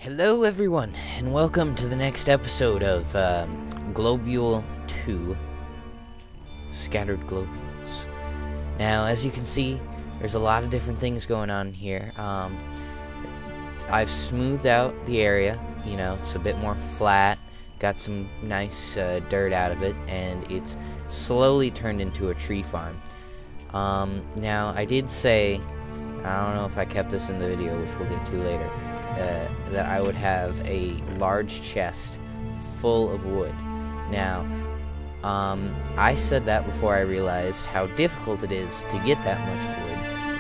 Hello everyone, and welcome to the next episode of Globule 2, Scattered Globules. Now, as you can see, there's a lot of different things going on here. I've smoothed out the area, you know, it's a bit more flat, got some nice dirt out of it, and it's slowly turned into a tree farm. Now, I did say, I don't know if I kept this in the video, which we'll get to later, that I would have a large chest full of wood. Now, I said that before I realized how difficult it is to get that much wood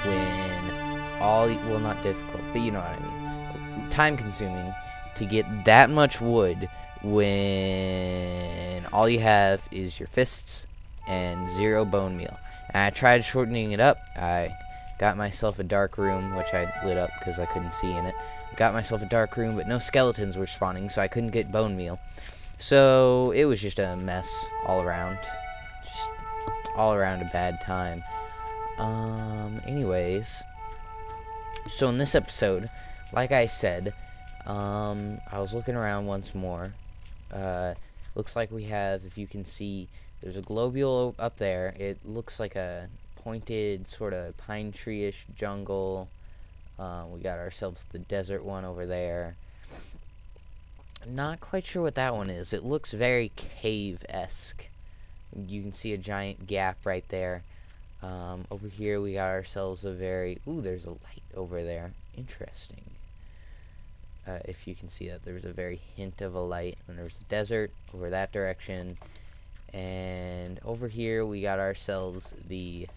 when well, not difficult, but you know what I mean. Time consuming to get that much wood when all you have is your fists and 0 bone meal. And I tried shortening it up. I got myself a dark room, which I lit up because I couldn't see in it. Got myself a dark room, but no skeletons were spawning, so I couldn't get bone meal. So it was just a mess all around. Just all around a bad time. Anyways, so in this episode, like I said, I was looking around once more. Looks like we have, if you can see, there's a globule up there. It looks like a pointed sort of pine tree-ish jungle. We got ourselves the desert one over there. Not quite sure what that one is. It looks very cave-esque. You can see a giant gap right there. Over here we got ourselves a very... Ooh, there's a light over there. Interesting. If you can see that, there's a very hint of a light. And there's a desert over that direction. And over here we got ourselves the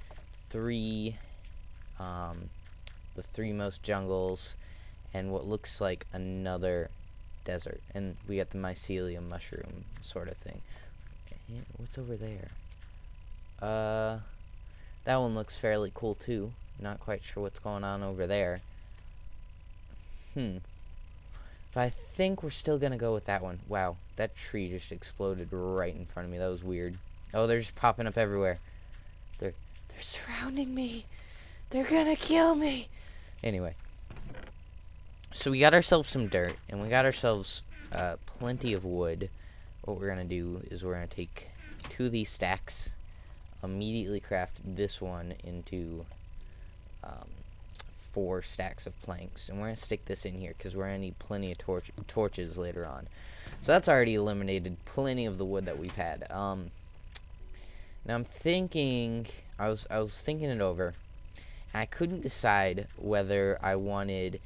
three most jungles and what looks like another desert, and we got the mycelium mushroom sort of thing. What's over there? That one looks fairly cool too. Not quite sure what's going on over there. But I think we're still gonna go with that one. Wow, that tree just exploded right in front of me. That was weird. Oh, they're just popping up everywhere. They're surrounding me. They're gonna kill me. Anyway, so we got ourselves some dirt, and we got ourselves plenty of wood. What we're gonna do is we're gonna take 2 of these stacks, immediately craft this one into 4 stacks of planks, and we're gonna stick this in here because we're gonna need plenty of torches later on. So that's already eliminated plenty of the wood that we've had. Now I'm thinking, I was thinking it over. I couldn't decide whether I wanted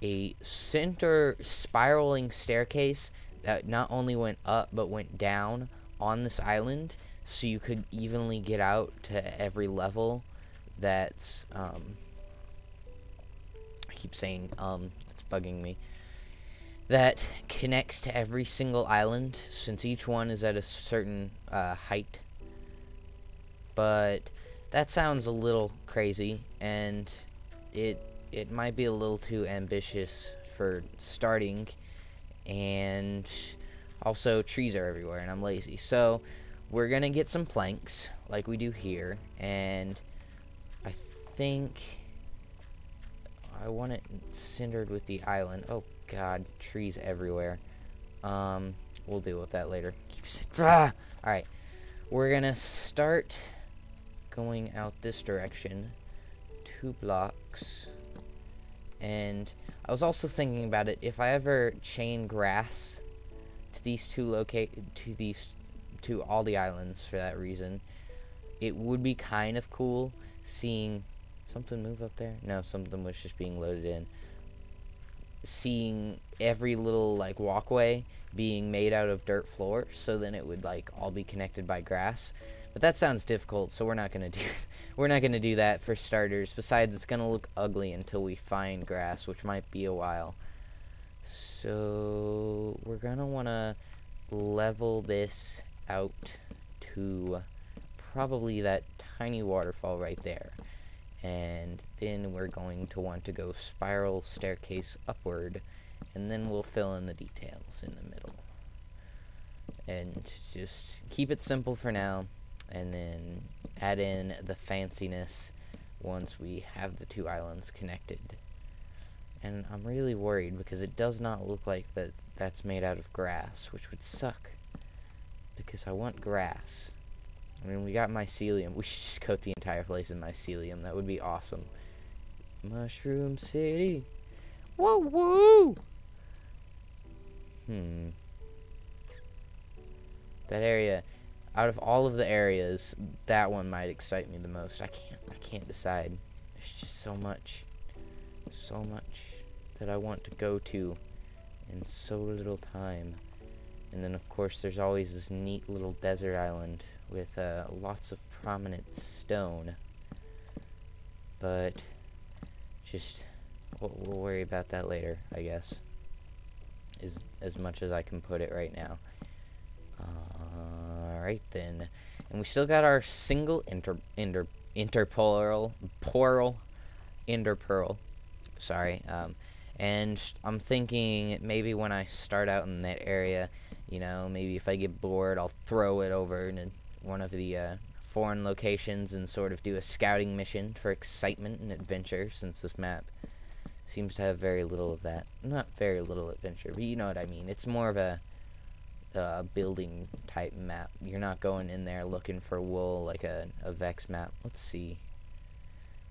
a center spiraling staircase that not only went up but went down on this island, so you could evenly get out to every level. That's I keep saying it's bugging me. That connects to every single island, since each one is at a certain height. But that sounds a little crazy, and it might be a little too ambitious for starting, and also trees are everywhere, and I'm lazy. So we're gonna get some planks, like we do here, and I think I want it centered with the island. Oh god, trees everywhere. We'll deal with that later. Alright, we're gonna start going out this direction, 2 blocks, and I was also thinking about it, if I ever chain grass to these to all the islands for that reason, it would be kind of cool seeing something move up there. No, something was just being loaded in. Seeing every little like walkway being made out of dirt floor, so then it would like all be connected by grass. But that sounds difficult, so we're not gonna do that for starters. Besides, it's gonna look ugly until we find grass, which might be a while. So we're gonna wanna level this out to probably that tiny waterfall right there, and then we're going to want to go spiral staircase upward, and then we'll fill in the details in the middle, and just keep it simple for now. And then add in the fanciness once we have the 2 islands connected. And I'm really worried because it does not look like that's made out of grass, which would suck. Because I want grass. I mean, we got mycelium. We should just coat the entire place in mycelium. That would be awesome. Mushroom City. Whoa, whoa! That area, out of all of the areas, that one might excite me the most. I can't decide. There's just so much that I want to go to in so little time. And then, of course, there's always this neat little desert island with lots of prominent stone. But just, we'll worry about that later, I guess. Is as much as I can put it right now. Alright then. And we still got our single interpearl. Sorry. And I'm thinking maybe when I start out in that area, you know, maybe if I get bored, I'll throw it over in one of the foreign locations and sort of do a scouting mission for excitement and adventure, since this map seems to have very little of that. Not very little adventure, but you know what I mean. It's more of a building type map. You're not going in there looking for wool like a Vex map. Let's see.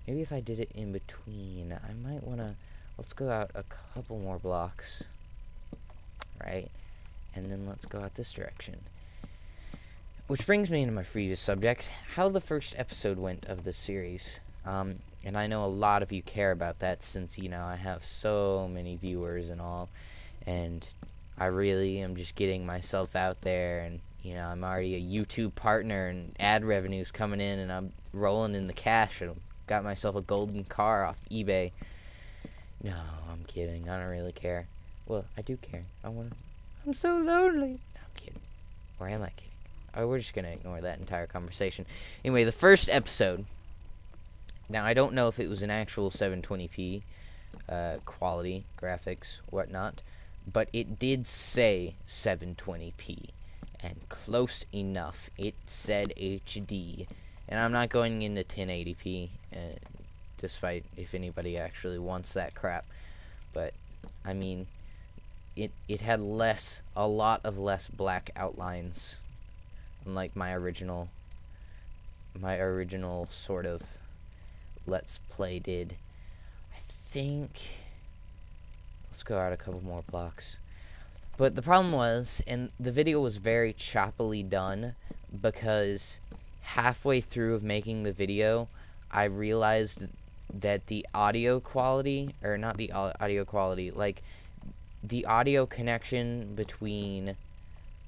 Maybe if I did it in between, I might want to... Let's go out a couple more blocks. Right? And then let's go out this direction. Which brings me into my previous subject, how the first episode went of this series. And I know a lot of you care about that since, you know, I have so many viewers and all. And I really am just getting myself out there, and, you know, I'm already a YouTube partner and ad revenue's coming in, and I'm rolling in the cash and got myself a golden car off eBay. No, I'm kidding. I don't really care. Well, I do care. I'm so lonely. No, I'm kidding. Or am I kidding? Oh, we're just gonna ignore that entire conversation. Anyway, the first episode. Now, I don't know if it was an actual 720p quality, graphics, whatnot, but it did say 720p, and close enough. It said HD, and I'm not going into 1080p, despite if anybody actually wants that crap. But I mean, it had a lot of less black outlines, unlike my original sort of Let's Play did. I think, let's go out a couple more blocks. But the problem was, and the video was very choppily done, because halfway through of making the video, I realized that the audio quality, or not the audio quality, like the audio connection between,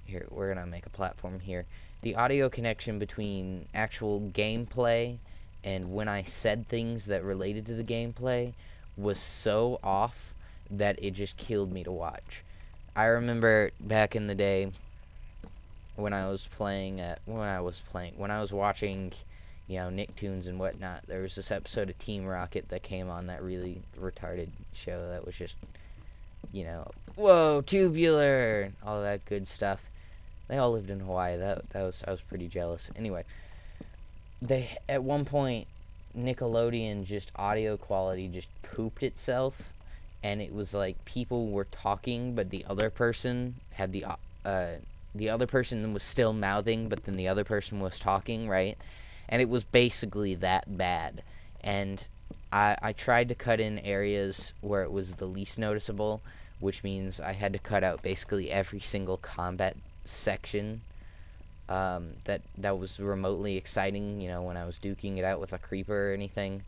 here, we're gonna make a platform here, the audio connection between actual gameplay and when I said things that related to the gameplay was so off that it just killed me to watch. I remember back in the day when I was watching, you know, Nicktoons and whatnot, there was this episode of Team Rocket that came on, that really retarded show that was just, you know, whoa, tubular, all that good stuff. They all lived in Hawaii. I was pretty jealous. Anyway, at one point, Nickelodeon just audio quality just pooped itself, and it was like people were talking, but the other person had the other person was still mouthing, but then the other person was talking, right? And it was basically that bad. And I tried to cut in areas where it was the least noticeable, which means I had to cut out basically every single combat section that was remotely exciting, you know, when I was duking it out with a creeper or anything.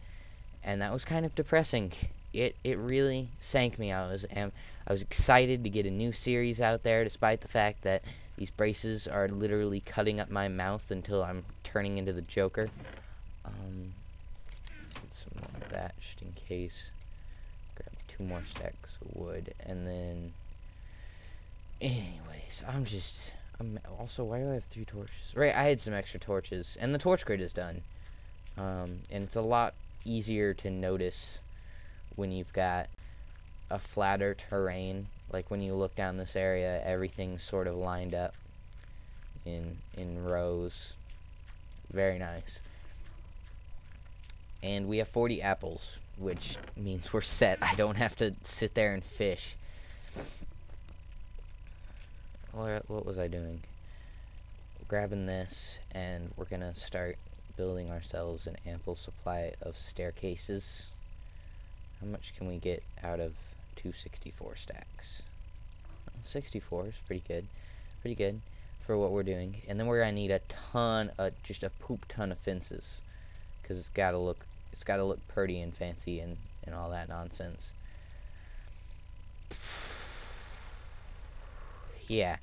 And that was kind of depressing. It really sank me. I was excited to get a new series out there, despite the fact that these braces are literally cutting up my mouth until I'm turning into the Joker. Let's get some more of that just in case. Grab 2 more stacks of wood, and then, anyways, also, why do I have 3 torches? Right, I had some extra torches, and the torch grid is done. And it's a lot easier to notice when you've got a flatter terrain. Like when you look down this area, everything's sort of lined up in rows. Very nice. And we have 40 apples, which means we're set. I don't have to sit there and fish. What was I doing? Grabbing this, and we're gonna start building ourselves an ample supply of staircases. How much can we get out of 264 stacks? 64 is pretty good. Pretty good for what we're doing. And then we're gonna need a ton, just a poop ton of fences, because it's gotta look pretty and fancy and all that nonsense. Yeah.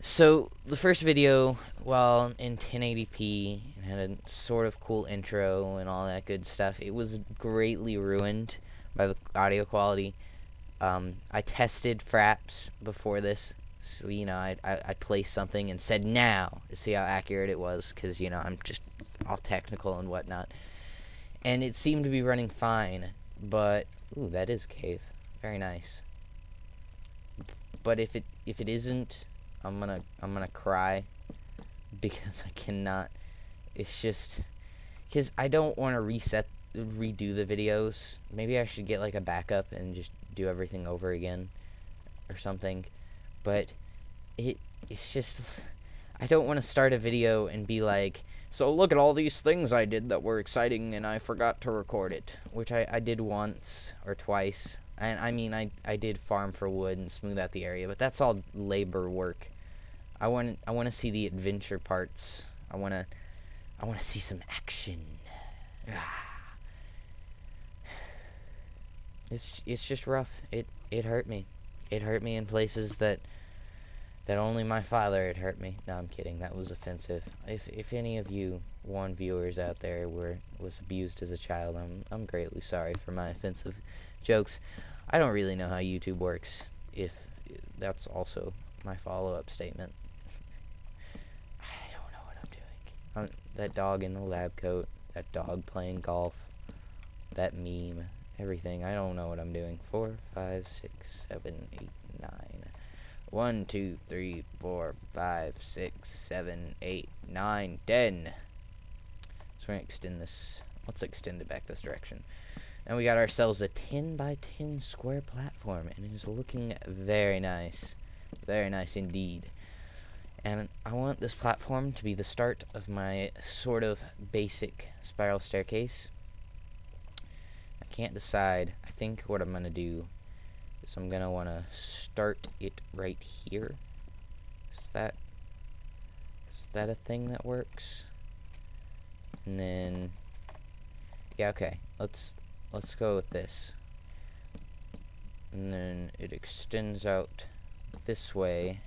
So the first video, while in 1080p and had a sort of cool intro and all that good stuff, it was greatly ruined by the audio quality. I tested fraps before this, so you know, I placed something and said now to see how accurate it was, because you know I'm just all technical and whatnot, and it seemed to be running fine. But ooh, that is a cave, very nice. But if it isn't, I'm gonna cry, because I cannot. It's just because I don't want to redo the videos. Maybe I should get like a backup and just do everything over again or something. But it's just, I don't want to start a video and be like, so look at all these things I did that were exciting and I forgot to record it, which I did once or twice. And I mean, I did farm for wood and smooth out the area, but that's all labor work. I want to see the adventure parts. I want to see some action. It's just rough. It hurt me. It hurt me in places that only my father had hurt me. No, I'm kidding. That was offensive. If any of you viewers out there was abused as a child, I'm greatly sorry for my offensive jokes. I don't really know how YouTube works, if that's also my follow-up statement. I don't know what I'm doing. That dog in the lab coat, that dog playing golf, that meme, everything. I don't know what I'm doing. 4, 5, 6, 7, 8, 9. 1, 2, 3, 4, 5, 6, 7, 8, 9, 10. So we're gonna extend this. Let's extend it back this direction. And we got ourselves a 10 by 10 square platform, and it is looking very nice. Very nice indeed. And I want this platform to be the start of my sort of basic spiral staircase. I can't decide. I think what I'm going to do is I'm going to want to start it right here. Is that a thing that works? And then, yeah, okay. Let's go with this. And then it extends out this way.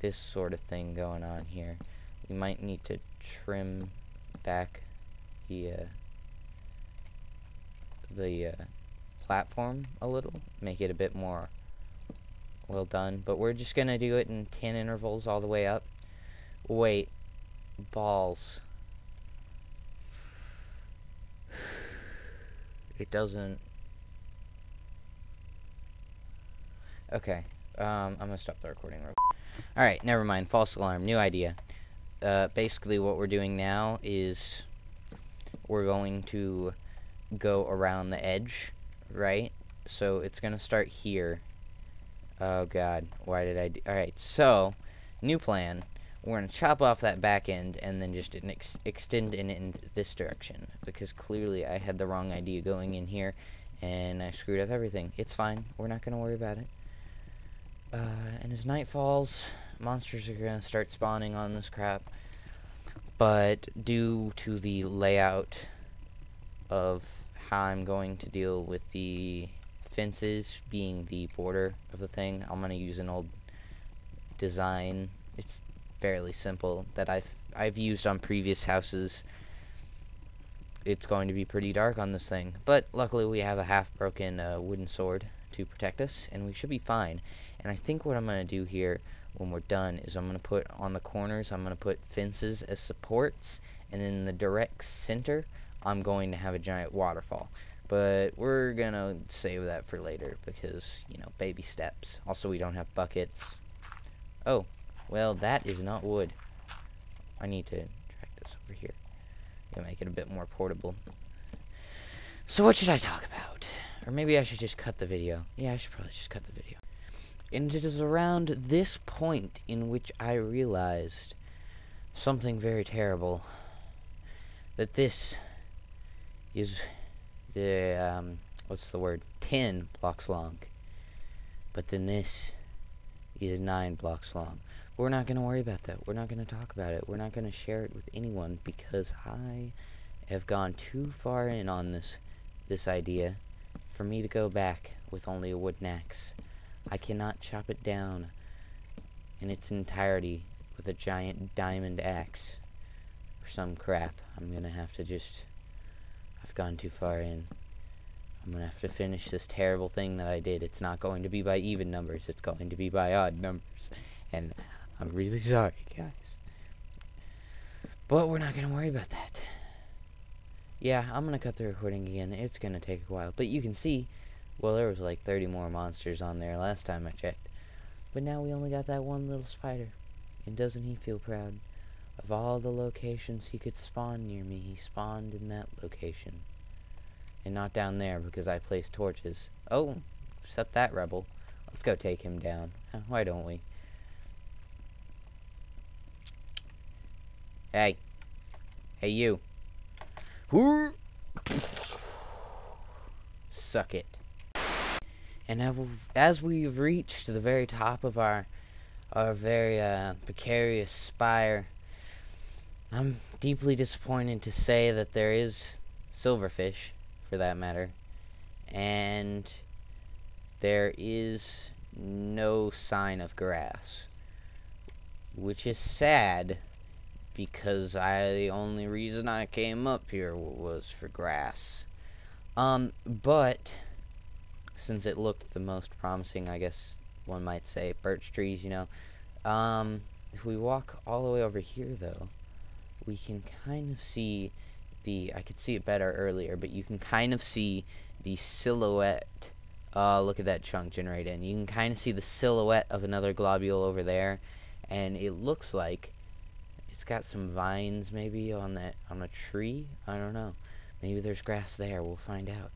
This sort of thing going on here. We might need to trim back the platform a little, make it a bit more well done. But we're just gonna do it in 10 intervals all the way up. Wait, balls. It doesn't. Okay, I'm gonna stop the recording real quick. Alright, never mind, false alarm, new idea. Basically what we're doing now is we're going to go around the edge, right? So it's gonna start here. Oh god, why did I do? Alright, so new plan. We're gonna chop off that back end and then just extend it in this direction, because clearly I had the wrong idea going in here and I screwed up everything. It's fine, we're not gonna worry about it. And as night falls, monsters are gonna start spawning on this crap. But due to the layout of how I'm going to deal with the fences being the border of the thing, I'm gonna use an old design. It's fairly simple that I've used on previous houses. It's going to be pretty dark on this thing, but luckily we have a half-broken wooden sword to protect us, and we should be fine. And I think what I'm going to do here when we're done is I'm going to put on the corners, I'm going to put fences as supports, and in the direct center I'm going to have a giant waterfall. But we're going to save that for later because, you know, baby steps. Also, we don't have buckets. Oh, well, that is not wood. I need to drag this over here. to make it a bit more portable. So what should I talk about? Or maybe I should just cut the video. Yeah, I should probably just cut the video. And it is around this point in which I realized something very terrible. That this is the, what's the word? 10 blocks long. But then this is 9 blocks long. But we're not going to worry about that. We're not going to talk about it. We're not going to share it with anyone because I have gone too far in on this idea for me to go back with only a wooden axe. I cannot chop it down in its entirety with a giant diamond axe or some crap. I'm gonna have to I've gone too far in. I'm gonna have to finish this terrible thing that I did. It's not going to be by even numbers, it's going to be by odd numbers. And I'm really sorry, guys. But we're not gonna worry about that. Yeah, I'm gonna cut the recording again. It's gonna take a while. But you can see, well, there was like 30 more monsters on there last time I checked. But now we only got that one little spider. And doesn't he feel proud? Of all the locations he could spawn near me, he spawned in that location. And not down there because I placed torches. Oh, except that rebel. Let's go take him down. Why don't we? Hey. Hey, you. Suck it. And as we've reached the very top of our very precarious spire, I'm deeply disappointed to say that there is silverfish, for that matter, and there is no sign of grass, which is sad because the only reason I came up here was for grass. But since it looked the most promising, I guess one might say, birch trees, you know. If we walk all the way over here, though, we can kind of see I could see it better earlier, but you can kind of see the silhouette. Look at that chunk generated in. You can kind of see the silhouette of another globule over there, and it looks like it's got some vines maybe on a tree. I don't know. Maybe there's grass there. We'll find out.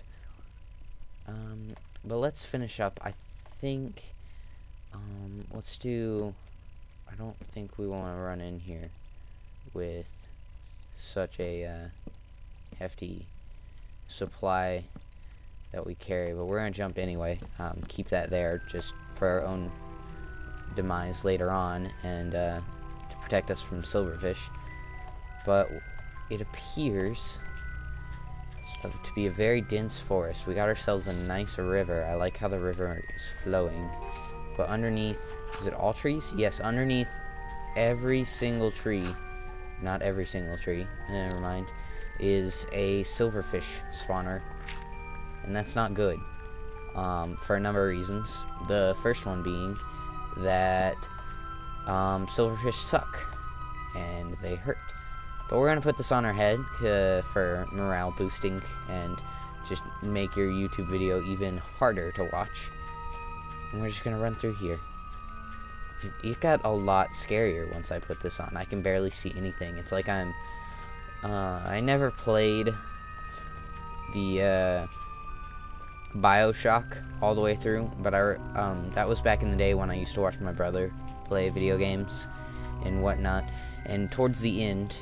But let's finish up. I think let's do. I don't think we want to run in here with such a hefty supply that we carry, but we're gonna jump anyway. Keep that there just for our own demise later on, and to protect us from silverfish. But it appears to be a very dense forest. We got ourselves a nice river. I like how the river is flowing. But underneath, is it all trees? Yes, underneath every single tree, not every single tree, never mind, is a silverfish spawner. And that's not good, for a number of reasons. The first one being that silverfish suck, and they hurt. But we're going to put this on our head for morale boosting and just make your YouTube video even harder to watch. And we're just going to run through here. It got a lot scarier once I put this on. I can barely see anything. It's like I never played the BioShock all the way through, but that was back in the day when I used to watch my brother play video games and whatnot. And towards the end,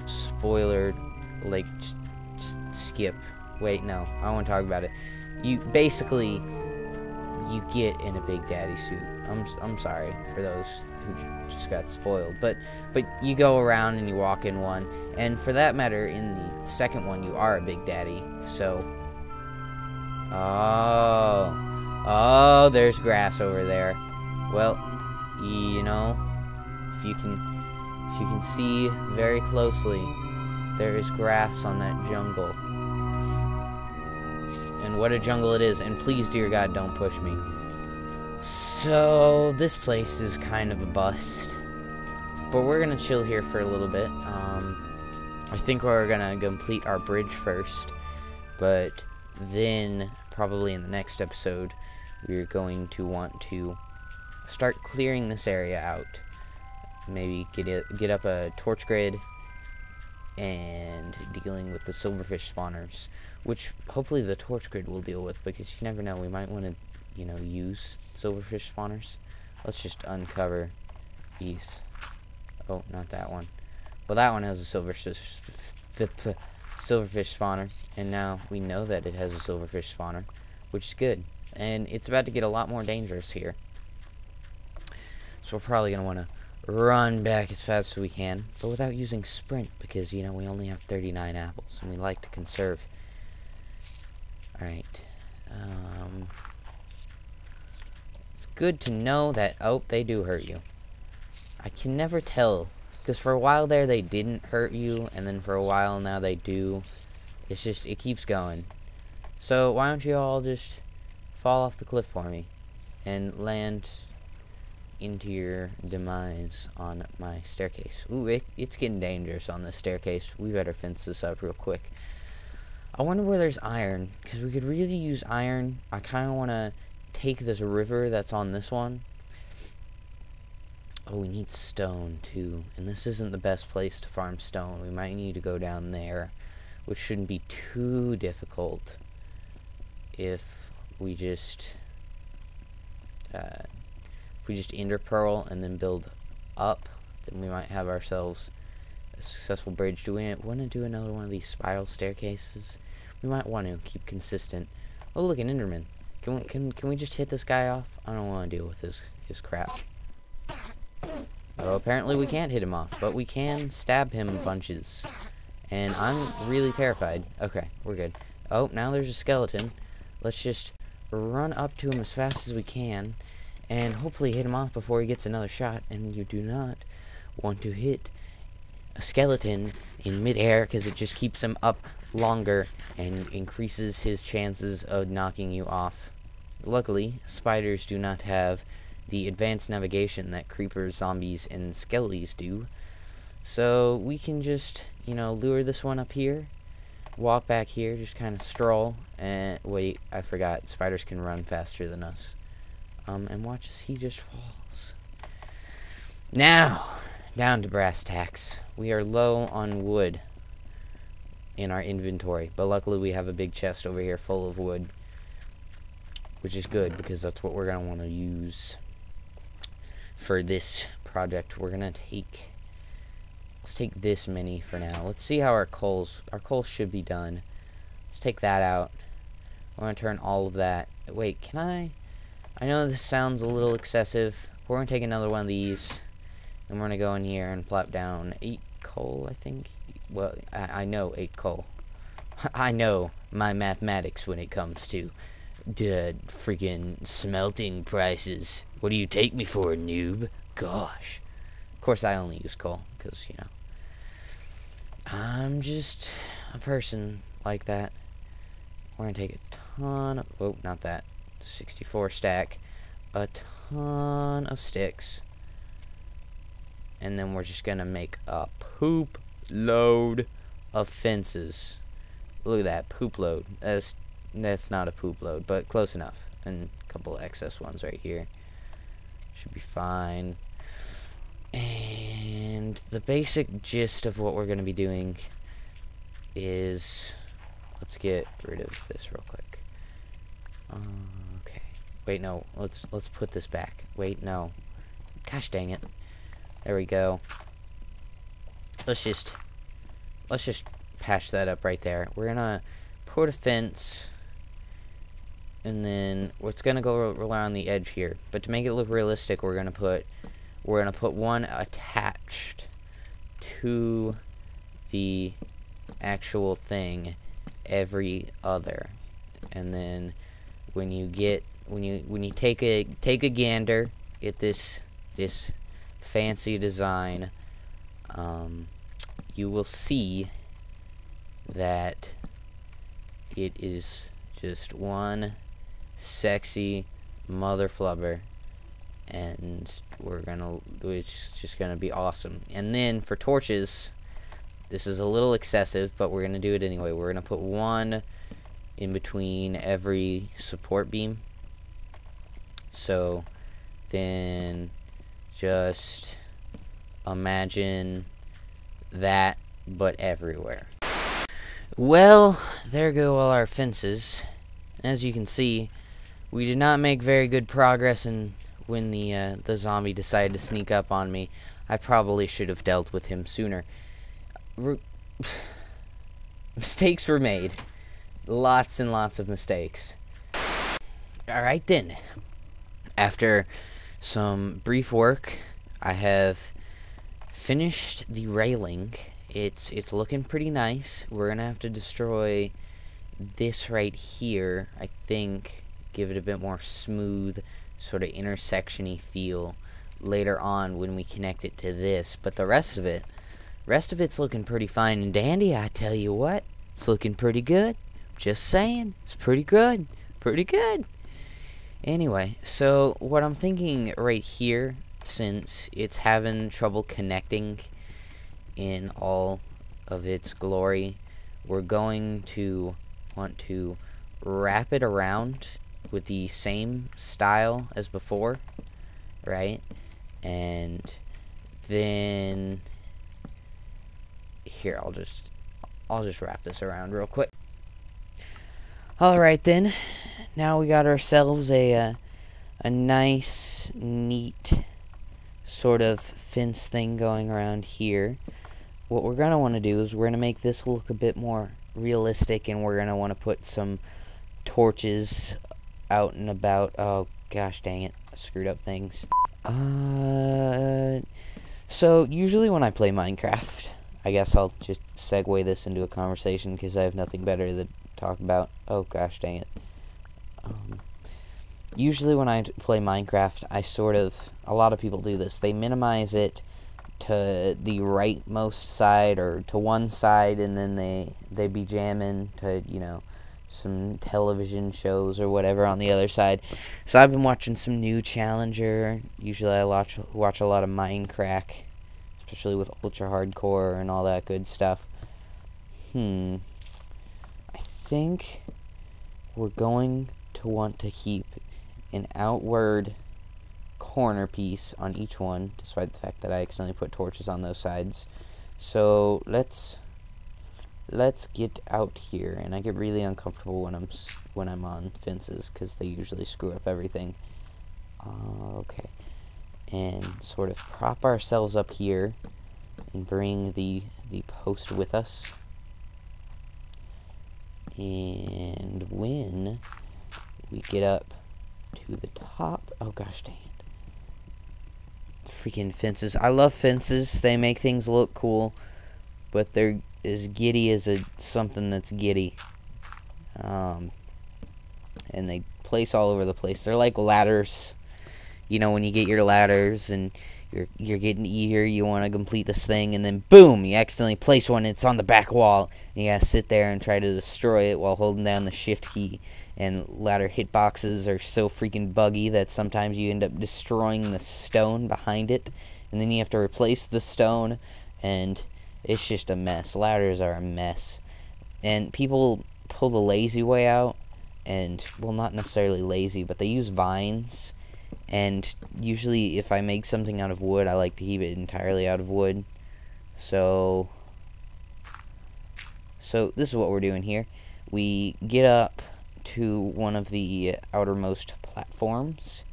spoiler, like, just skip. Wait, no, I don't want to talk about it. You get in a Big Daddy suit. I'm sorry for those who just got spoiled, but you go around and you walk in one, and for that matter, in the second one, you are a Big Daddy. So, oh, there's grass over there. Well, you know, if you can see very closely, there is grass on that jungle. And what a jungle it is. And please, dear God, don't push me. So, this place is kind of a bust. But we're going to chill here for a little bit. I think we're going to complete our bridge first. But then, probably in the next episode, we're going to want to start clearing this area out. Maybe get up a torch grid and dealing with the silverfish spawners, which hopefully the torch grid will deal with, because you never know, we might want to, you know, use silverfish spawners. Let's just uncover these. Oh, not that one. Well, that one has a silverfish spawner, and now we know that it has a silverfish spawner, which is good. And it's about to get a lot more dangerous here. So we're probably going to want to run back as fast as we can, but without using sprint, because, you know, we only have 39 apples, and we like to conserve. Alright. It's good to know that, oh, they do hurt you. I can never tell, because for a while there they didn't hurt you, and then for a while now they do. It's just, it keeps going. So why don't you all just fall off the cliff for me and land into your demise on my staircase. Ooh, it's getting dangerous on this staircase. We better fence this up real quick. I wonder where there's iron, because we could really use iron. I kind of want to take this river that's on this one. Oh, we need stone too, and this isn't the best place to farm stone. We might need to go down there, which shouldn't be too difficult if we just ender pearl and then build up. Then we might have ourselves a successful bridge. Do we want to do another one of these spiral staircases? We might want to keep consistent. Oh, look, an Enderman. Can we just hit this guy off? I don't want to deal with his crap. Oh, apparently we can't hit him off, but we can stab him bunches. And I'm really terrified. Okay, we're good. Oh, now there's a skeleton. Let's just run up to him as fast as we can and hopefully hit him off before he gets another shot. And you do not want to hit a skeleton in midair, because it just keeps him up longer and increases his chances of knocking you off. Luckily, spiders do not have the advanced navigation that creepers, zombies, and skellies do. So we can just, you know, lure this one up here, walk back here, just kind of stroll, and wait, I forgot, spiders can run faster than us. And watch as he just falls. Now, down to brass tacks. We are low on wood in our inventory, but luckily we have a big chest over here full of wood, which is good, because that's what we're going to want to use for this project. We're going to take, let's take this many for now. Let's see how our coals should be done. Let's take that out. We're going to turn all of that. Wait, can I know this sounds a little excessive. We're going to take another one of these, and we're going to go in here and plop down 8 coal, I think. Well, I know 8 coal. I know my mathematics when it comes to freaking smelting prices. What do you take me for, noob? Gosh. Of course, I only use coal, because, you know, I'm just a person like that. We're going to take a ton of... Oh, not that. 64 stack. A ton of sticks. And then we're just going to make a poop load of fences. Look at that. Poop load. That's not a poop load, but close enough. And a couple of excess ones right here. Should be fine. And the basic gist of what we're going to be doing is... Let's get rid of this real quick. Okay. Wait, no. Let's put this back. Wait, no. Gosh dang it. There we go. Let's just patch that up right there. We're gonna put a fence, and then it's gonna go around the edge here. But to make it look realistic, we're gonna put one attached to the actual thing every other. And then when you take a gander at this fancy design, you will see that it is just one sexy mother flubber, and it's just gonna be awesome. And then for torches, this is a little excessive, but we're gonna do it anyway. We're gonna put one in between every support beam. So then just imagine that but everywhere. Well, there go all our fences. As you can see, we did not make very good progress when the zombie decided to sneak up on me. I probably should have dealt with him sooner. Mistakes were made. Lots and lots of mistakes. Alright then. After some brief work, I have finished the railing. It's looking pretty nice. We're gonna have to destroy this right here, I think. Give it a bit more smooth, sort of intersection-y feel later on when we connect it to this. But the rest of it's looking pretty fine and dandy, I tell you what. It's looking pretty good. Just saying, it's pretty good. Pretty good. Anyway, so what I'm thinking right here, since it's having trouble connecting in all of its glory, we're going to want to wrap it around with the same style as before, right? And then here, I'll just wrap this around real quick. Alright then, now we got ourselves a nice, neat sort of fence thing going around here. What we're going to want to do is we're going to make this look a bit more realistic, and we're going to want to put some torches out and about. Oh, gosh dang it. I screwed up things. So, usually when I play Minecraft, I guess I'll just segue this into a conversation because I have nothing better to talk about. Oh, gosh dang it. Usually when I play Minecraft, a lot of people do this. They minimize it to the rightmost side or to one side, and then they be jamming to, you know, some television shows or whatever on the other side. So I've been watching some new Challenger. Usually I watch a lot of Minecraft, especially with ultra hardcore and all that good stuff. I think we're going to want to keep an outward corner piece on each one, despite the fact that I accidentally put torches on those sides. So let's get out here, and I get really uncomfortable when I'm on fences because they usually screw up everything. Okay, and sort of prop ourselves up here and bring the post with us. And when we get up to the top, oh gosh dang it. Freaking fences. I love fences. They make things look cool, but they're as giddy as something that's giddy. And they place all over the place. They're like ladders. You know, when you get your ladders and you're getting eager, you want to complete this thing, and then boom, you accidentally place one, and it's on the back wall, and you gotta sit there and try to destroy it while holding down the shift key. And ladder hitboxes are so freaking buggy that sometimes you end up destroying the stone behind it, and then you have to replace the stone, and it's just a mess. Ladders are a mess. And people pull the lazy way out, and, well, not necessarily lazy, but they use vines. And usually if I make something out of wood, I like to keep it entirely out of wood. So this is what we're doing here. We get up to one of the outermost platforms,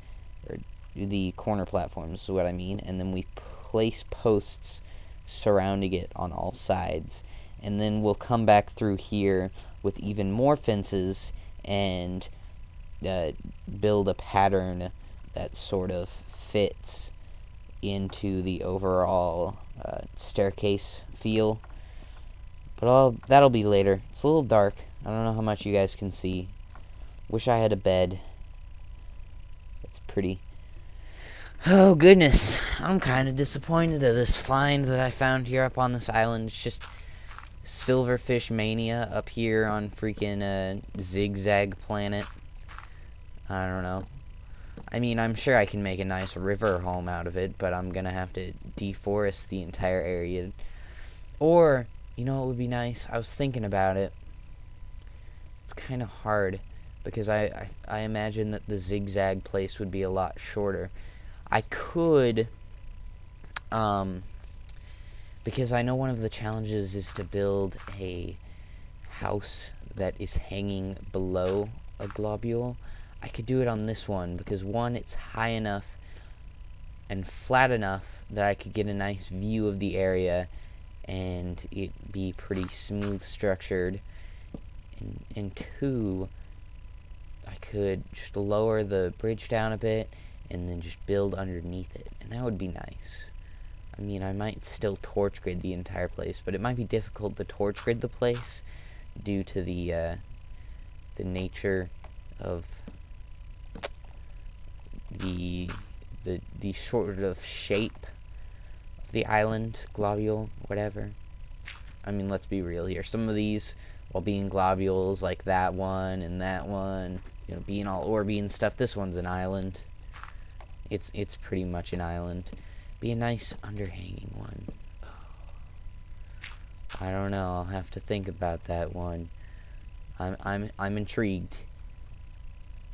or the corner platforms is what I mean, and then we place posts surrounding it on all sides. And then we'll come back through here with even more fences and build a pattern that sort of fits into the overall staircase feel. But that'll be later. It's a little dark. I don't know how much you guys can see. Wish I had a bed. It's pretty. Oh, goodness. I'm kind of disappointed of this find that I found here up on this island. It's just silverfish mania up here on freaking Zigzag Planet. I don't know. I mean, I'm sure I can make a nice river home out of it, but I'm gonna have to deforest the entire area. Or, you know what would be nice? I was thinking about it. It's kind of hard, because I imagine that the zigzag place would be a lot shorter. I could because I know one of the challenges is to build a house that is hanging below a globule. I could do it on this one because, one, it's high enough and flat enough that I could get a nice view of the area and it be pretty smooth structured, and two, I could just lower the bridge down a bit and then just build underneath it, and that would be nice. I mean, I might still torch grid the entire place, but it might be difficult to torch grid the place due to the nature of the sort of shape of the island, globule, whatever. I mean, let's be real here. Some of these, while being globules, like that one and that one, you know, being all orby and stuff, this one's an island. It's pretty much an island. Be a nice underhanging one. I don't know. I'll have to think about that one. I'm intrigued.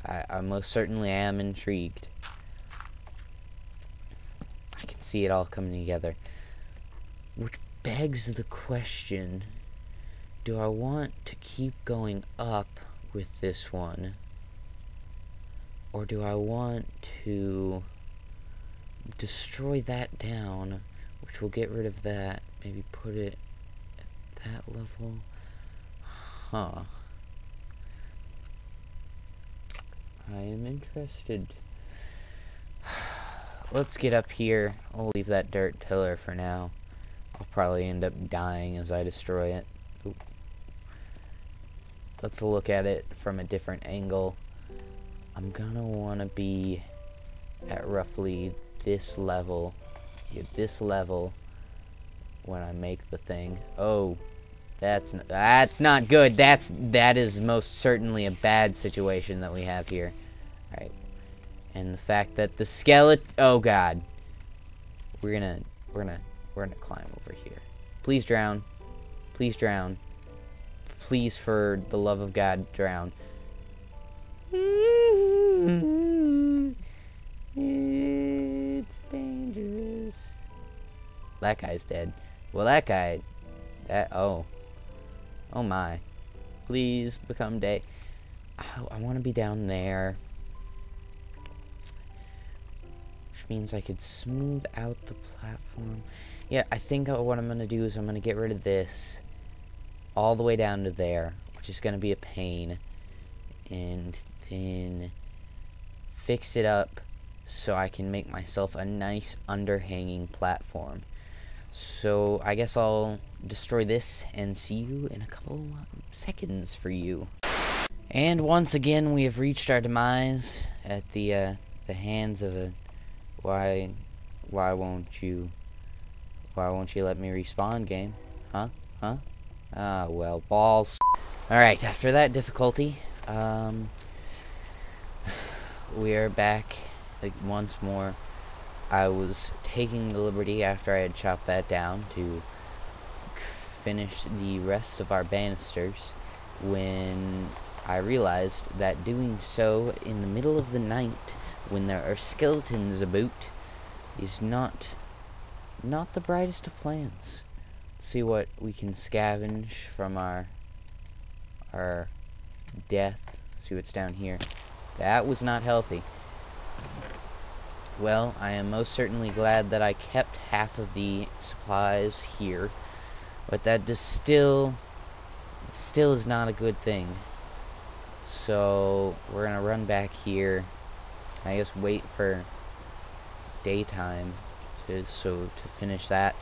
I most certainly am intrigued. I can see it all coming together. Which begs the question, do I want to keep going up with this one? Or do I want to destroy that down, which will get rid of that, maybe put it at that level? Huh. I am interested. Let's get up here. I'll leave that dirt pillar for now. I'll probably end up dying as I destroy it. Ooh. Let's look at it from a different angle. I'm gonna want to be at roughly this level. At this level when I make the thing. Oh, that's not good. That is most certainly a bad situation that we have here. All right. And the fact that the skeleton, oh god. We're gonna climb over here. Please drown. Please drown. Please, for the love of God, drown. It's dangerous. That guy's dead. Well, that guy, oh my. Please become day. I want to be down there. Which means I could smooth out the platform. Yeah, I think what I'm going to do is I'm going to get rid of this all the way down to there, which is going to be a pain. And then fix it up so I can make myself a nice underhanging platform. So I guess I'll destroy this and see you in a couple seconds for you. And once again, we have reached our demise at the hands of a why won't you let me respawn, game? Huh? Ah, well, balls. Alright, after that difficulty, we are back once more. I was taking the liberty after I had chopped that down to finish the rest of our banisters when I realized that doing so in the middle of the night when there are skeletons about is not the brightest of plans. Let's see what we can scavenge from our death. Let's see what's down here. That was not healthy. Well, I am most certainly glad that I kept half of the supplies here, but that still is not a good thing. So we're gonna run back here. I guess wait for daytime to finish that.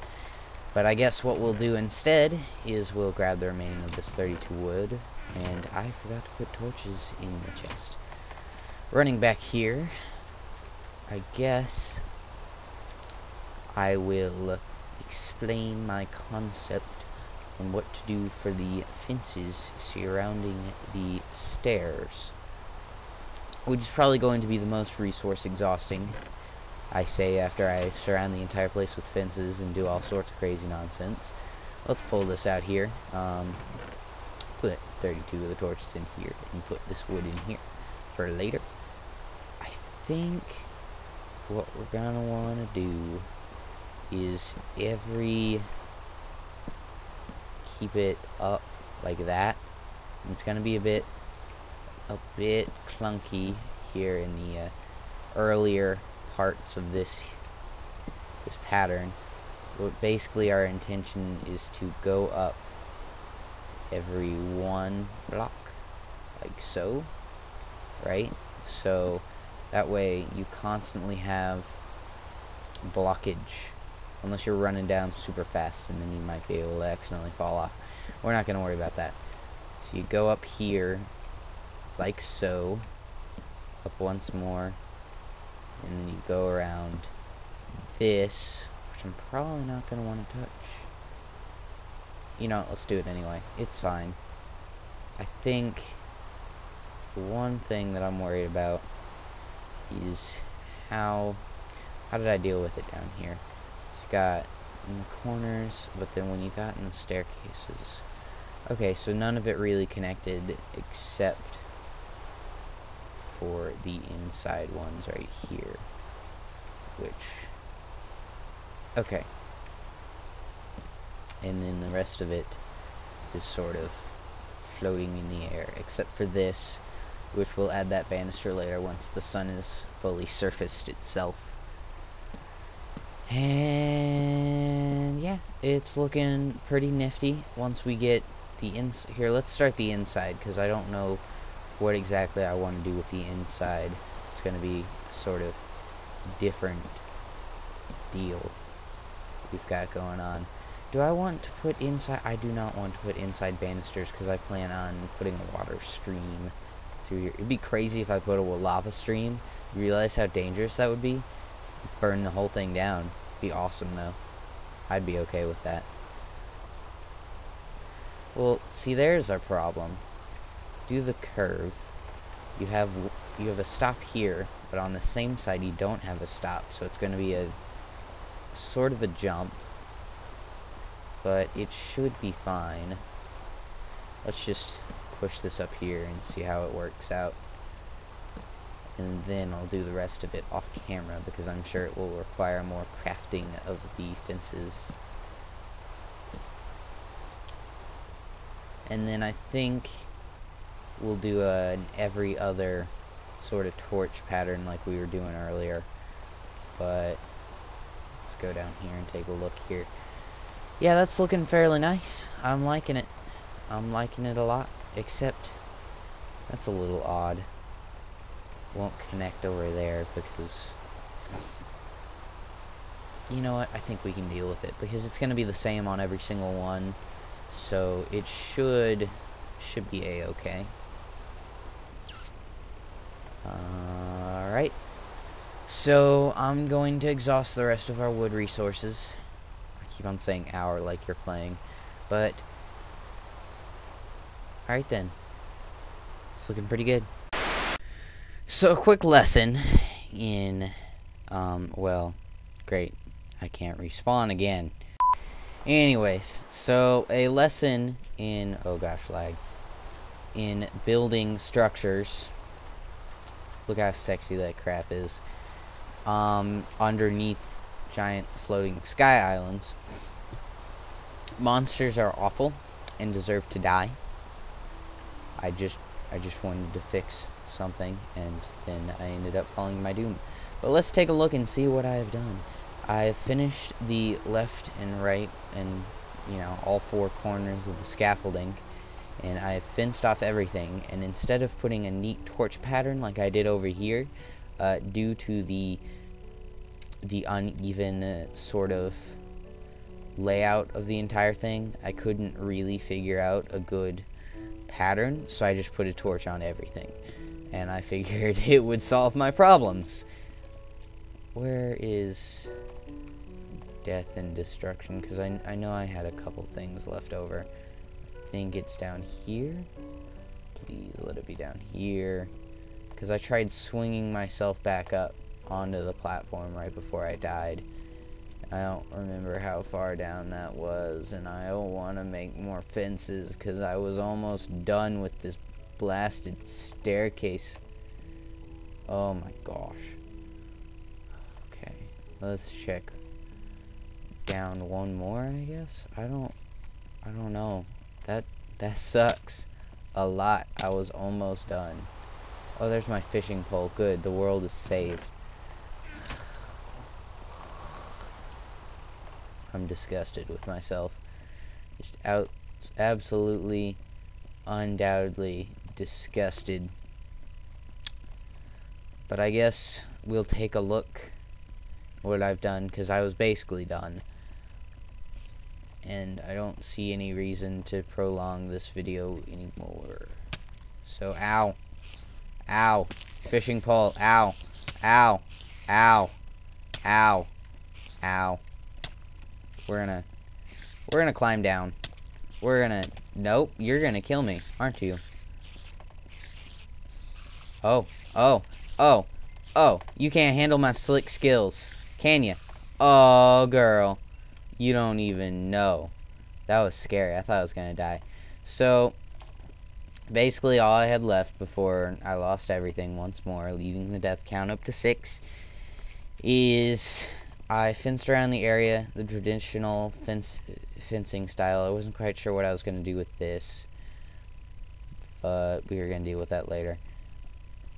But I guess what we'll do instead is we'll grab the remaining of this 32 wood, and I forgot to put torches in the chest. Running back here, I guess I will explain my concept on what to do for the fences surrounding the stairs, which is probably going to be the most resource exhausting, I say, after I surround the entire place with fences and do all sorts of crazy nonsense. Let's pull this out here. Put 32 of the torches in here and put this wood in here for later. I think what we're gonna want to do is every keep it up like that. It's gonna be a bit clunky here in the earlier parts of this pattern. But basically our intention is to go up every one block, like so, right? So that way you constantly have blockage, unless you're running down super fast, and then you might be able to accidentally fall off. We're not going to worry about that. So you go up here like so, up once more, and then you go around this, which I'm probably not going to want to touch. You know, let's do it anyway. It's fine. I think the one thing that I'm worried about is how did I deal with it down here? So you got in the corners, but then when you got in the staircases. Okay, so none of it really connected except for the inside ones right here. Okay. And then the rest of it is sort of floating in the air, except for this, which will add that banister later once the sun is fully surfaced itself. And yeah, it's looking pretty nifty once we get the here. Let's start the inside, because I don't know what exactly I want to do with the inside. It's going to be sort of different deal we've got going on. Do I want to put inside? I do not want to put inside banisters, because I plan on putting a water stream through here. It'd be crazy if I put a lava stream. You realize how dangerous that would be? Burn the whole thing down. Be awesome though. I'd be okay with that. Well, see, there's our problem. Do the curve. You have a stop here, but on the same side you don't have a stop, so it's going to be a sort of a jump, but it should be fine. Let's just push this up here and see how it works out, and then I'll do the rest of it off camera, because I'm sure it will require more crafting of the fences. And then I think we'll do an every other sort of torch pattern like we were doing earlier. But let's go down here and take a look here. Yeah, that's looking fairly nice. I'm liking it. I'm liking it a lot, except that's a little odd. Won't connect over there because, you know what, I think we can deal with it, because it's going to be the same on every single one, so it should be a-okay. Alright, so I'm going to exhaust the rest of our wood resources. I keep on saying our like you're playing, but alright then, it's looking pretty good. So a quick lesson in, well, great, I can't respawn again. Anyways, so a lesson in, oh gosh, lag, in building structures. Look how sexy that crap is. Underneath giant floating sky islands. Monsters are awful and deserve to die. I just wanted to fix something, and then I ended up falling to my doom. But let's take a look and see what I have done. I've finished the left and right and, you know, all four corners of the scaffolding, and I've fenced off everything. And instead of putting a neat torch pattern like I did over here, due to the uneven sort of layout of the entire thing, I couldn't really figure out a good pattern, so I just put a torch on everything, and I figured it would solve my problems. Where is death and destruction? Because I know I had a couple things left over. I think it's down here. Please let it be down here, because I tried swinging myself back up onto the platform right before I died. I don't remember how far down that was, and I don't want to make more fences because I was almost done with this blasted staircase. Oh my gosh. Okay, let's check down one more, I guess. I don't I don't know. That sucks a lot. I was almost done. Oh, there's my fishing pole. Good. The world is saved. I'm disgusted with myself. Just absolutely, undoubtedly disgusted. But I guess we'll take a look at what I've done, because I was basically done. And I don't see any reason to prolong this video anymore. So, ow. Ow. Fishing pole. Ow. Ow. Ow. Ow. Ow. We're gonna climb down. Nope, you're gonna kill me, aren't you? Oh. Oh. Oh. Oh. You can't handle my slick skills, can you? Oh, girl. You don't even know. That was scary. I thought I was gonna die. So, basically all I had left before I lost everything once more, leaving the death count up to 6, is I fenced around the area, the traditional fencing style. I wasn't quite sure what I was gonna do with this, but we were gonna deal with that later.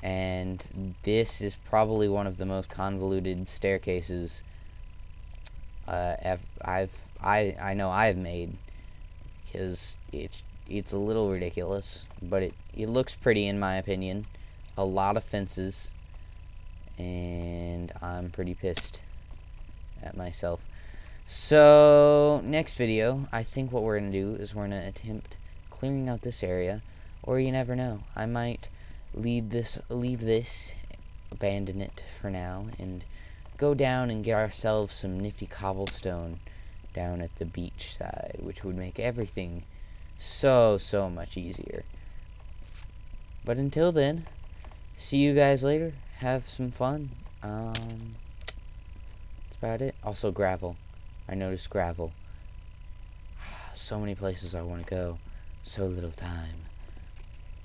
And this is probably one of the most convoluted staircases I know I've made, because it's a little ridiculous, but it looks pretty in my opinion. A lot of fences, and I'm pretty pissed at myself. So next video, I think what we're gonna do is we're gonna attempt clearing out this area, or you never know, I might leave this, abandon it for now, and go down and get ourselves some nifty cobblestone down at the beach side, which would make everything so much easier. But until then, see you guys later. Have some fun. That's about it. Also gravel. I noticed gravel. So many places I want to go. So little time.